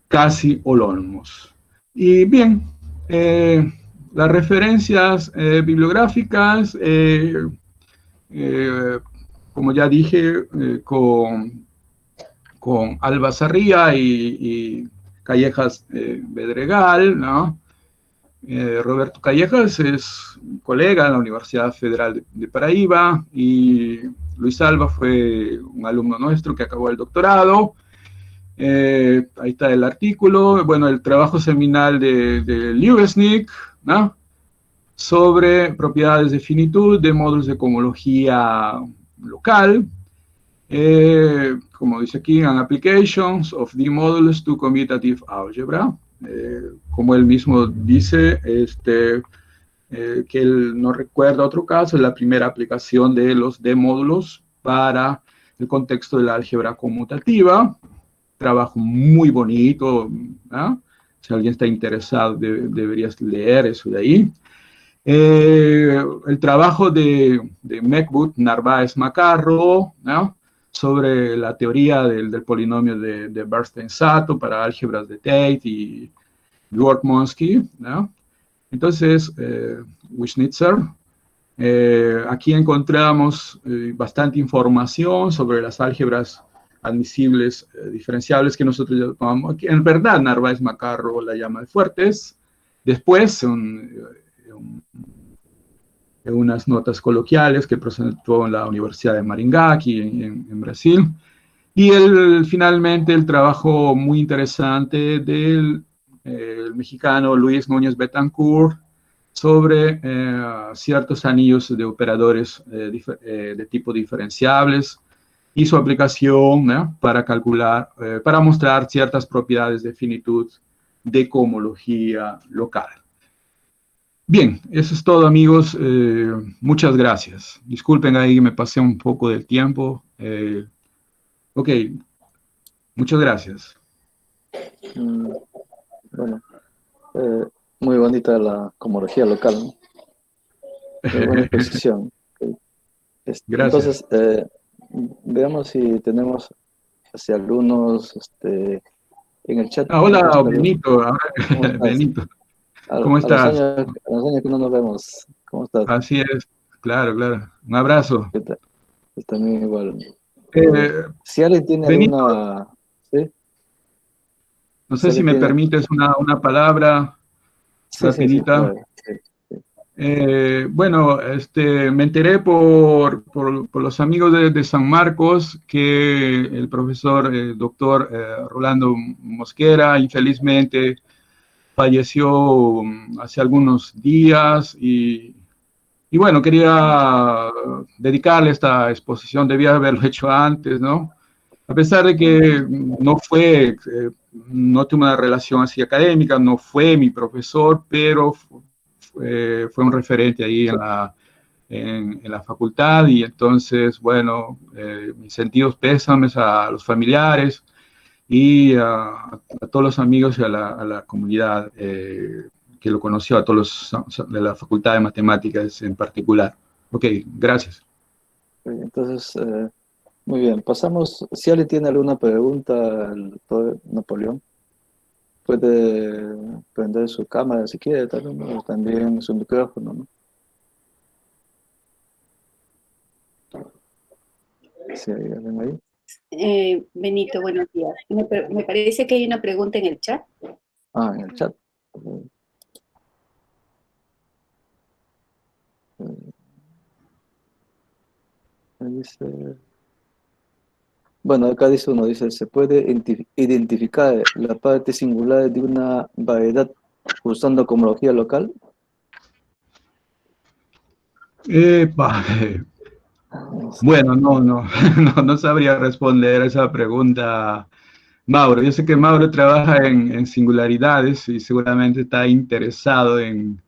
Speaker 1: casi holónomos. Y bien, las referencias bibliográficas, como ya dije, con Alba Sarria y Callejas Bedregal, ¿no? Roberto Callejas es un colega en la Universidad Federal de Paraíba, y Luis Alba fue un alumno nuestro que acabó el doctorado. Ahí está el artículo. Bueno, el trabajo seminal de Liubeznik, ¿no?, sobre propiedades de finitud de módulos de cohomología local. Como dice aquí, an applications of the modulus to commutative algebra. Como él mismo dice, que él no recuerda otro caso, es la primera aplicación de los D-módulos para el contexto de la álgebra conmutativa. Trabajo muy bonito, ¿no? Si alguien está interesado, deberías leer eso de ahí. El trabajo de Mechbut, Narváez Macarro, ¿no?, sobre la teoría del polinomio de Bernstein-Sato para álgebras de Tate y Dwork-Monsky, ¿no? Entonces, Wischnitzer, aquí encontramos bastante información sobre las álgebras admisibles diferenciables que nosotros llamamos, que en verdad Narváez Macarro la llama de fuertes. Después, unas notas coloquiales que presentó en la Universidad de Maringá, aquí en Brasil. Y finalmente el trabajo muy interesante del mexicano Luis Núñez Betancourt sobre ciertos anillos de operadores de tipo diferenciables y su aplicación, ¿no?, para calcular, para mostrar ciertas propiedades de finitud de cohomología local. Bien, eso es todo, amigos. Muchas gracias. Disculpen ahí, me pasé un poco del tiempo. Ok, muchas gracias.
Speaker 2: Bueno, muy bonita la cohomología local, ¿no? Muy buena exposición.
Speaker 1: Gracias.
Speaker 2: Entonces, veamos si tenemos algunos en el chat.
Speaker 1: Hola, Benito. Benito, ¿cómo
Speaker 2: A los
Speaker 1: estás?
Speaker 2: años que no nos vemos. ¿Cómo estás?
Speaker 1: Así es, claro, claro. Un abrazo.
Speaker 2: ¿Qué tal? Pues también igual. Si alguien tiene
Speaker 1: Benito,
Speaker 2: alguna... ¿Sí?
Speaker 1: no
Speaker 2: Si
Speaker 1: sé si
Speaker 2: alguien
Speaker 1: me
Speaker 2: tiene...
Speaker 1: permites una palabra
Speaker 2: Sí,
Speaker 1: rapidita.
Speaker 2: claro. Sí.
Speaker 1: Bueno, me enteré por los amigos de San Marcos que el profesor doctor Rolando Mosquera infelizmente falleció hace algunos días, y bueno, quería dedicarle esta exposición, debía haberlo hecho antes, ¿no? A pesar de que no tuve una relación así académica, no fue mi profesor, pero fue un referente ahí en la facultad, y entonces, bueno, mis sentidos pésames a los familiares y a todos los amigos y a la comunidad que lo conoció, a todos los de la Facultad de Matemáticas en particular. Ok, gracias.
Speaker 2: Entonces, muy bien. Pasamos, si alguien tiene alguna pregunta al doctor Napoleón, puede prender su cámara si quiere, o también su micrófono, ¿no? Si hay alguien ahí.
Speaker 3: Benito, buenos días. Me parece que hay una pregunta en el chat.
Speaker 2: Ah, en el chat. Dice... Bueno, acá dice uno, dice, ¿se puede identificar la parte singular de una variedad usando cohomología local?
Speaker 1: Bueno, no sabría responder a esa pregunta, Mauro. Yo sé que Mauro trabaja en singularidades y seguramente está interesado en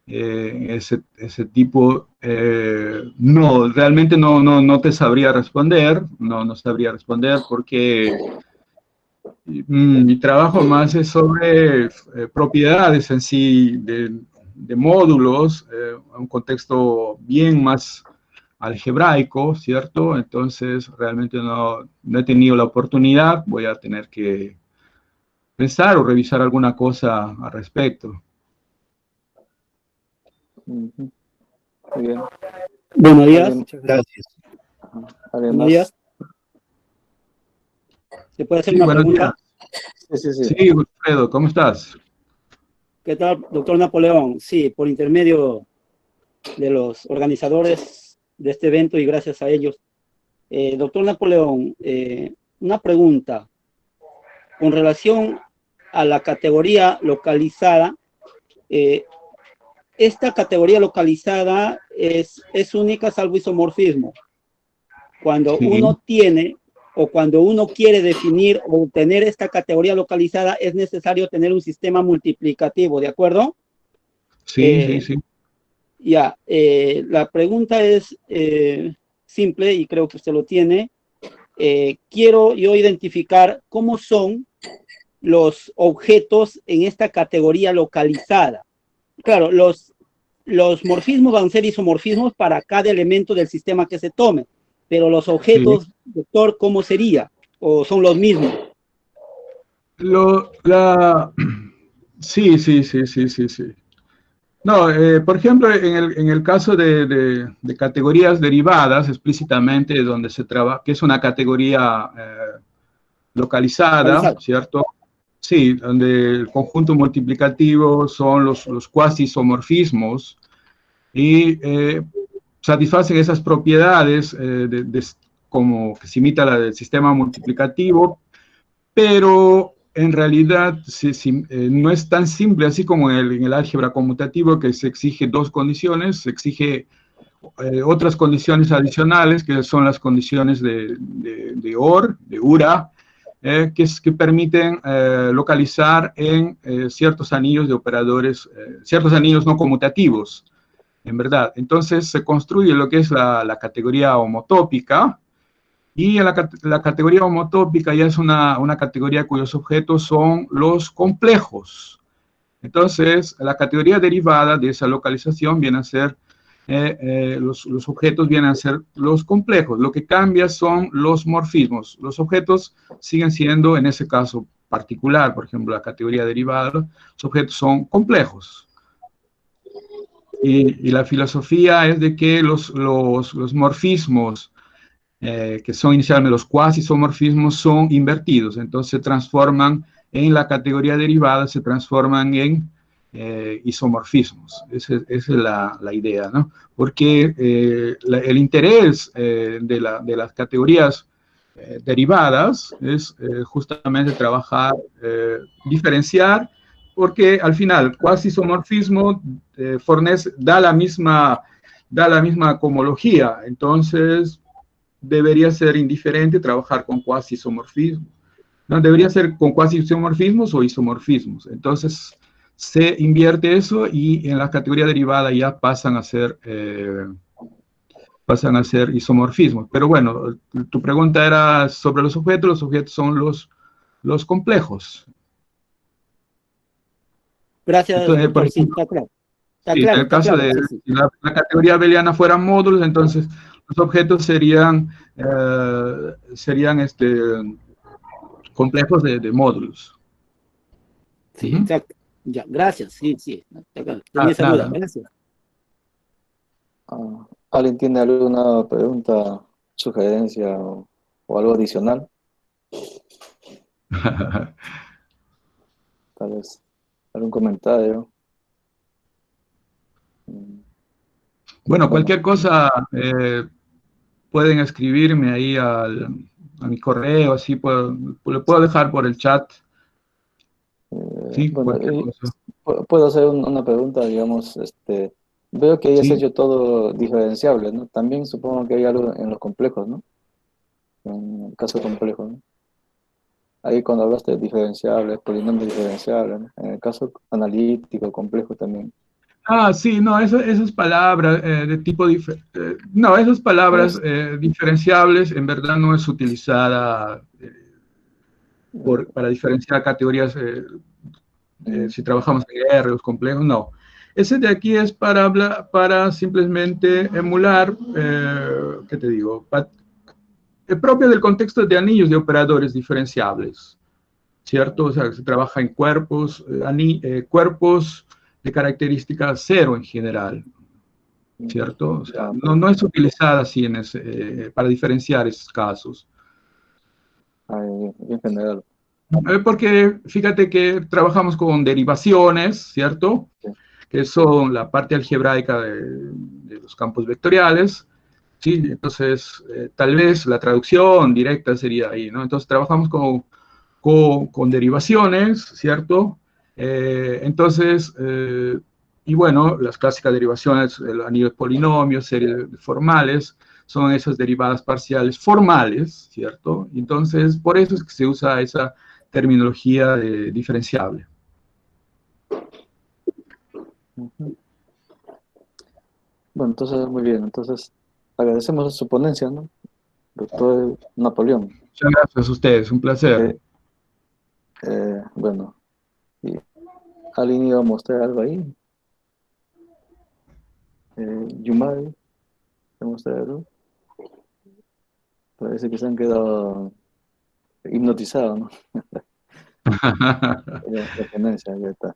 Speaker 1: ese tipo. No, realmente no te sabría responder, no sabría responder porque mi trabajo más es sobre propiedades en sí de módulos, un contexto bien más algebraico, ¿cierto? Entonces, realmente no he tenido la oportunidad, voy a tener que pensar o revisar alguna cosa al respecto.
Speaker 2: Muy bien.
Speaker 4: Buenos días, muchas gracias.
Speaker 2: Buenos días.
Speaker 4: ¿Se puede hacer
Speaker 1: Sí,
Speaker 4: una
Speaker 1: buenos
Speaker 4: pregunta?
Speaker 1: días. Sí, Wilfredo, ¿cómo estás?
Speaker 4: ¿Qué tal, doctor Napoleón? Sí, por intermedio de los organizadores de este evento y gracias a ellos. Doctor Napoleón, una pregunta con relación a la categoría localizada. Esta categoría localizada es única salvo isomorfismo. Cuando
Speaker 1: Sí.
Speaker 4: uno tiene o cuando uno quiere definir o obtener esta categoría localizada, es necesario tener un sistema multiplicativo, ¿de acuerdo?
Speaker 1: Sí, sí.
Speaker 4: Ya, la pregunta es simple y creo que usted lo tiene. Quiero yo identificar cómo son los objetos en esta categoría localizada. Claro, los morfismos van a ser isomorfismos para cada elemento del sistema que se tome, pero los objetos,
Speaker 1: Sí.
Speaker 4: doctor, ¿cómo sería? ¿O son los mismos?
Speaker 1: Sí. No, por ejemplo, en el caso de categorías derivadas, explícitamente, donde se trabaja, que es una categoría localizada,
Speaker 4: Localizado.
Speaker 1: ¿cierto? Sí, donde el conjunto multiplicativo son los cuasi-isomorfismos y satisfacen esas propiedades como que se imita la del sistema multiplicativo, pero en realidad no es tan simple así como en el álgebra conmutativo, que se exige dos condiciones, se exige otras condiciones adicionales, que son las condiciones de OR, de URA, que permiten localizar en ciertos anillos de operadores, ciertos anillos no conmutativos, en verdad. Entonces se construye lo que es la categoría homotópica, y la categoría homotópica ya es una categoría cuyos objetos son los complejos. Entonces, la categoría derivada de esa localización viene a ser, los objetos vienen a ser los complejos. Lo que cambia son los morfismos. Los objetos siguen siendo, en ese caso particular, por ejemplo, la categoría derivada, los objetos son complejos. Y la filosofía es de que los morfismos, que son inicialmente los cuasi-isomorfismos, son invertidos, entonces se transforman en la categoría derivada, se transforman en isomorfismos. Esa es la idea, ¿no? Porque el interés de las categorías derivadas es justamente trabajar, diferenciar, porque al final cuasi-isomorfismo da la misma cohomología, entonces debería ser indiferente trabajar con cuasi-isomorfismos. No, debería ser con cuasi-isomorfismos o isomorfismos. Entonces, se invierte eso y en la categoría derivada ya pasan a ser isomorfismos. Pero bueno, tu pregunta era sobre los objetos son los complejos.
Speaker 4: Gracias,
Speaker 1: Entonces, por
Speaker 4: doctor. Sí,
Speaker 1: ejemplo,
Speaker 4: está claro. Está
Speaker 1: sí, en
Speaker 4: claro,
Speaker 1: el
Speaker 4: está
Speaker 1: caso
Speaker 4: claro.
Speaker 1: de
Speaker 4: Sí, sí.
Speaker 1: si la categoría abeliana fueran módulos, entonces los objetos serían complejos de módulos.
Speaker 4: Sí, exacto. Ya, gracias. Sí, sí. Está claro. Tenía esa duda.
Speaker 1: Nada.
Speaker 4: Gracias.
Speaker 2: ¿Alguien tiene alguna pregunta, sugerencia o algo adicional? Tal vez algún comentario.
Speaker 1: Bueno,
Speaker 2: Bueno,
Speaker 1: cualquier cosa pueden escribirme ahí a mi correo, así le puedo dejar por el chat. Sí,
Speaker 2: bueno,
Speaker 1: cualquier cosa.
Speaker 2: puedo hacer una pregunta, digamos, veo que ahí has
Speaker 1: Sí.
Speaker 2: hecho todo diferenciable, ¿no? También supongo que hay algo en los complejos, ¿no? En el caso complejo, ¿no? Ahí cuando hablaste de diferenciables, polinomios diferenciables, ¿no? En el caso analítico, complejo también.
Speaker 1: Ah, sí, no, esas palabras de tipo no, esas palabras
Speaker 2: Es,
Speaker 1: diferenciables en verdad no es utilizada para diferenciar categorías, si trabajamos en R, los complejos, no. Ese de aquí es para simplemente emular, ¿qué te digo? Propio del contexto de anillos de operadores diferenciables, ¿cierto? O sea, se trabaja en cuerpos, cuerpos de característica cero en general, ¿cierto? O sea, no es utilizada así para diferenciar esos casos.
Speaker 2: en general.
Speaker 1: Porque fíjate que trabajamos con derivaciones, ¿cierto?
Speaker 2: Sí.
Speaker 1: Que son la parte algebraica de los campos vectoriales, ¿sí? Entonces, tal vez la traducción directa sería ahí, ¿no? Entonces, trabajamos con derivaciones, ¿cierto? Entonces, y bueno, las clásicas derivaciones, el anillo de polinomios, series formales, son esas derivadas parciales formales, ¿cierto? Entonces, por eso es que se usa esa terminología de diferenciable.
Speaker 2: Ujú. Bueno, entonces, muy bien. Entonces, agradecemos su ponencia, ¿no? Doctor Napoleón.
Speaker 1: Muchas gracias a ustedes, un placer.
Speaker 2: Bueno, y ¿alguien iba a mostrar algo ahí? Yumari, ¿va a mostrar algo? Parece que se han quedado hipnotizados, ¿no? La ponencia, ya está.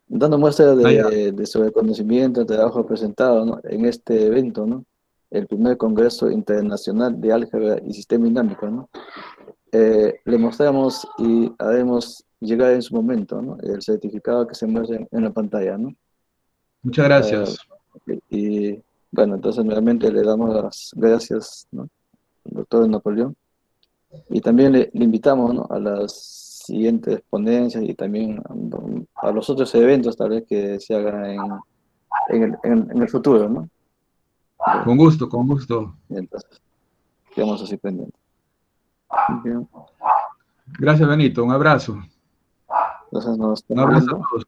Speaker 2: Dando muestra
Speaker 1: Allá.
Speaker 2: de su reconocimiento, el trabajo presentado, ¿no? En este evento, ¿no? El primer Congreso Internacional de Álgebra y Sistema Dinámico, ¿no? Le mostramos y haremos llegar en su momento, ¿no? El certificado que se muestra en la pantalla, ¿no?
Speaker 1: Muchas gracias.
Speaker 2: Y bueno, entonces nuevamente le damos las gracias, ¿no? Doctor Napoleón. Y también le invitamos, ¿no? A las siguientes ponencias y también a los otros eventos tal vez que se hagan en el futuro, ¿no?
Speaker 1: Con gusto, con gusto.
Speaker 2: Y entonces, quedamos así pendientes. Bien.
Speaker 1: Gracias, Benito. Un abrazo.
Speaker 2: Entonces nos
Speaker 1: Un
Speaker 2: estamos
Speaker 1: abrazo a
Speaker 2: viendo.
Speaker 1: todos.